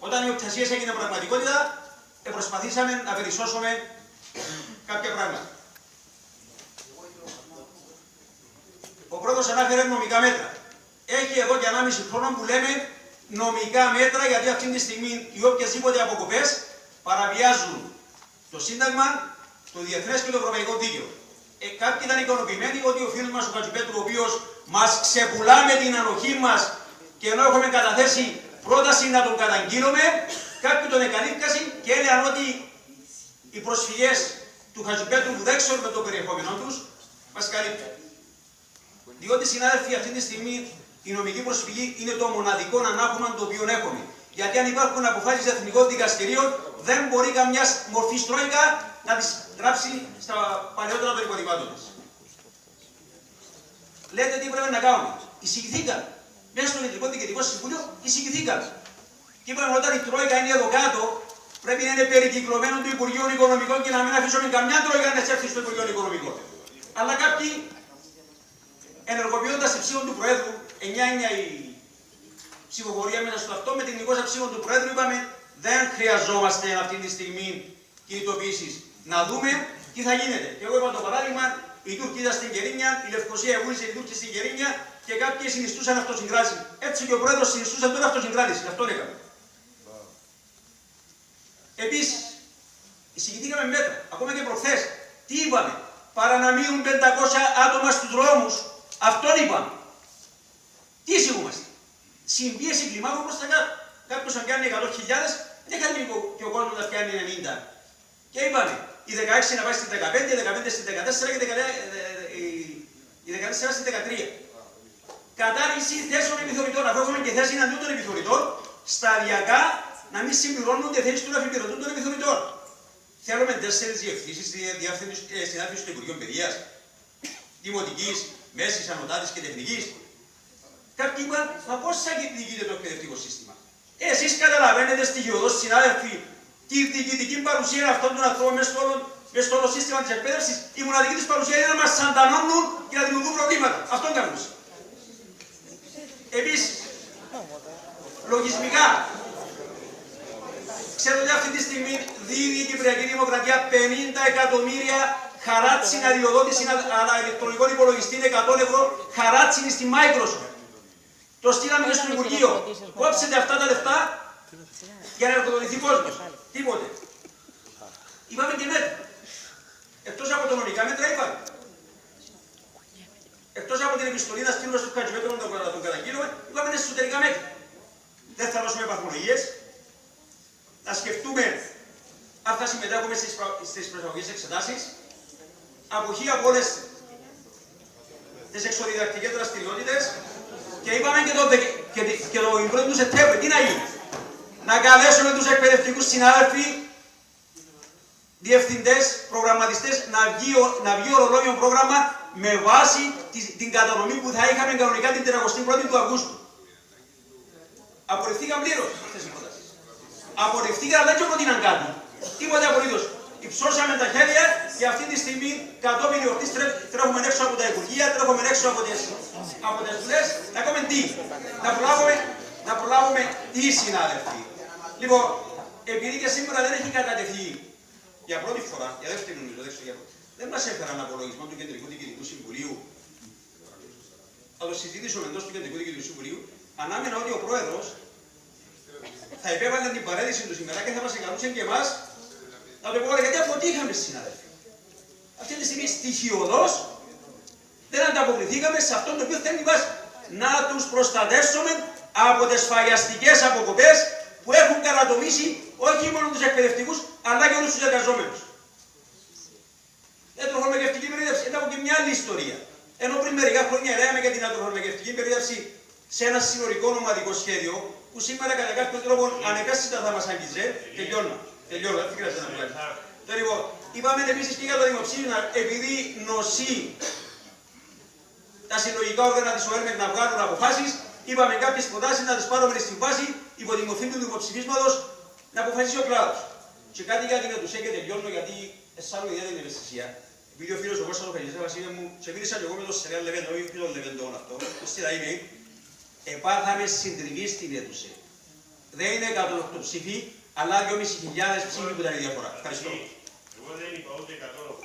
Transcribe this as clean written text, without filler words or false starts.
Όταν οι οπτασίες έγιναν πραγματικότητα, προσπαθήσαμε να περισσώσουμε κάποια πράγματα. Ο πρώτος ανάφερε νομικά μέτρα. Έχει εδώ και 1,5 χρόνο που λέμε νομικά μέτρα, γιατί αυτή τη στιγμή οι οποιασδήποτε αποκοπές παραβιάζουν το Σύνταγμα, το Διεθνές και το Ευρωπαϊκό Δίκαιο. Κάποιοι ήταν ικανοποιημένοι ότι ο φίλος μας ο Χατζηπέτρου, ο οποίος μας ξεπουλά με την ανοχή μας και ενώ έχουμε καταθέσει πρόταση να τον καταγγείλουμε, κάποιοι τον εκανίκασαν και έλεγαν ότι οι προσφυγές του Χατζηπέτρου που δεν ξέρουμε το περιεχόμενό τους μας καλύπτουν. Διότι, συνάδελφοι, αυτή τη στιγμή η νομική προσφυγή είναι το μοναδικό ανάγχωμα το οποίο έχουμε. Γιατί αν υπάρχουν αποφάσεις εθνικών δικαστηρίων, δεν μπορεί καμιά μορφή τρόικα να τις γράψει στα παλαιότερα των υποδειγμάτων της. Λέτε τι πρέπει να κάνουμε. Εισηγηθήκαν. Μέσα στο Κεντρικό Διοικητικό Συμβούλιο εισηγηθήκαν. Και είπαν όταν η τρόικα είναι εδώ κάτω, πρέπει να είναι περικυκλωμένο του Υπουργείου Οικονομικών και να μην αφήσουμε καμιά τρόικα να έρθει στο Υπουργείο Οικονομικών. Αλλά κάποιοι, ενεργοποιώντας τη ψήφο του Προέδρου, 9-9 η ψηφοφορία μέσα στο αυτό, με την 200 ψήφο του Προέδρου, είπαμε δεν χρειαζόμαστε αυτή τη στιγμή κινητοποιήσεις. Να δούμε τι θα γίνεται. Και εγώ είπα το παράδειγμα, οι Τούρκοι ήταν στην Κερίνια, η Λευκοσία εγούρισε οι Τούρκοι στην Κερίνια και κάποιοι συνιστούσαν αυτοσυγκράτηση. Έτσι και ο Πρόεδρος συνιστούσε τώρα αυτοσυγκράτηση. Αυτό έκαμε. Επίσης, εισηγηθήκαμε μέτρα. Ακόμα και προχθές. Τι είπαμε. Παρά να μείνουν 500 άτομα στους δρόμους. Αυτόν είπαμε. Τι εισηγούμαστε. Συμπίεση κλιμάκων προς τα κάτω. Κάποιος αν πιάνει 100.000, δεν κάνει και ο κόσμος να πιάνει 90. Και είπαμε, οι 16 να πάει στην 15, οι 15 στην 14 και οι 14 στην 13. Κατάργηση θέσεων επιθεωρητών. Αφού έχουμε και θέση εναντίον των επιθεωρητών, σταδιακά να μην συμπληρώνονται θέσεις των αφιπηρωτών των επιθεωρητών. Θέλουμε 4 διευθύνσεις στη διάθεση του Υπουργείου Παιδείας, Δημοτικής, Μέσης, Ανωτάτης και Τεχνικής. Κάποιοι είπαν, μα πώς θα διοικείται το εκπαιδευτικό σύστημα. Εσείς καταλαβαίνετε στοιχειοδός, συνάδελφοι, τη διοικητική παρουσία αυτών των ανθρώπων μες στο όλο σύστημα της εκπαίδευσης. Η μοναδική της παρουσία είναι να μας σαντανώνουν και να δημιουργούν προβλήματα. Αυτόν κάνουν. Επίσης, λογισμικά, ξέρετε ότι αυτή τη στιγμή δίνει η Κυπριακή Δημοκρατία 50 εκατομμύρια χαράτσιν αδειοδότηση ανά ηλεκτρονικό υπολογιστή, 100 ευρώ χαράτσιν στη Microsoft. Το στείλαμε και στο Υπουργείο. Κόψετε αυτά τα λεφτά για να εργοδοτηθεί κόσμος. Τίποτε. Είπαμε και μέτρα. Εκτός από τα νομικά μέτρα είπαμε. Εκτός από την επιστολή να στείλουμε στο Χατζηπέτρου να τον καταγγείλουμε, είπαμε εσωτερικά μέτρα. Δεν θα δώσουμε βαθμολογίες. Να σκεφτούμε αν θα συμμετέχουμε στις προσαγωγικές εξετάσεις. Αποχή από όλες τις εξωδιδακτικές δραστηριότητες. Και είπαμε και το 1 του Σεπτέμβρη, τι να γίνει. Να καλέσουμε τους εκπαιδευτικούς συνάδελφοι, διευθυντές, προγραμματιστές, να βγει ορολόγιο πρόγραμμα με βάση την κατανομή που θα είχαμε κανονικά την 31η του Αυγούστου. Απορριφθήκαν πλήρως αυτές οι προτάσεις. Απορριφθήκαν, δεν και προτείναν κάτι. Τίποτε απολύτως. Υψώσαμε τα χέρια και αυτή τη στιγμή κατόπιν εορτής τρέχουμε έξω από τα Υπουργεία, τρέχουμε έξω από τις δουλειές. Να κάνουμε τι. Να προλάβουμε τι, συνάδελφοι. Λοιπόν, επειδή και σήμερα δεν έχει κατατεθεί για πρώτη φορά, για δεύτερη νομίζω, δεν μας έφεραν απολογισμό του Κεντρικού Διοικητικού Συμβουλίου. Θα το συζητήσουμε εντός του Κεντρικού Διοικητικού Συμβουλίου. Ανάμενα ότι ο Πρόεδρος θα υπέβαλε την παρέτηση του σήμερα και θα μας εγκαλούσε και εμάς να το πω γιατί αποτύχαμε, συνάδελφοι. Αυτή τη στιγμή στοιχειοδός δεν ανταποκριθήκαμε σε αυτό το οποίο θέλει η βάση. Να τους προστατεύσουμε από τις σφαγιαστικές αποκοπές που έχουν καρατομήσει όχι μόνο τους εκπαιδευτικούς αλλά και όλους τους εργαζόμενους. Ιατροφαρμακευτική περίθαλψη ήταν από και μια άλλη ιστορία. Ενώ πριν μερικά χρόνια λέμε για την ιατροφαρμακευτική περίθαλψη σε ένα συνολικό νομαδικό σχέδιο που σήμερα κατά κάποιο τρόπο ανεπαίσθητα θα μας αγγίζει. Τελειώνω, δεν χρειάζεται να μιλάμε. Λοιπόν, είπαμε επίσης και για το δημοψήφισμα, επειδή νοσεί τα συλλογικά όργανα της ΟΕΡΜΕΚ να βγάλουν αποφάσεις, είπαμε κάποιες προτάσεις να τις πάρουμε στην βάση υπό τη μορφή του δημοψηφίσματος να αποφασίσει ο κλάδος. Και κάτι για την ΕΤΟΥΣΕ και τελειώνω γιατί αισθάνομαι ιδιαίτερη ευαισθησία. Επειδή ο φίλος ο Κώστας ο Φαγιστές είναι μου και μίλησα και εγώ με τον Σερέα Λεβέντο, όχι τον Λεβέντο αυτό, στείλα email, επάθαμε συντριβή στην ΕΤΟΥΣΕ. Δεν είναι 108 ψήφοι, αλλά 2.500 ψήφοι που ήταν η διαφορά. Ευχαριστώ. Εγώ δεν είπα ούτε 108.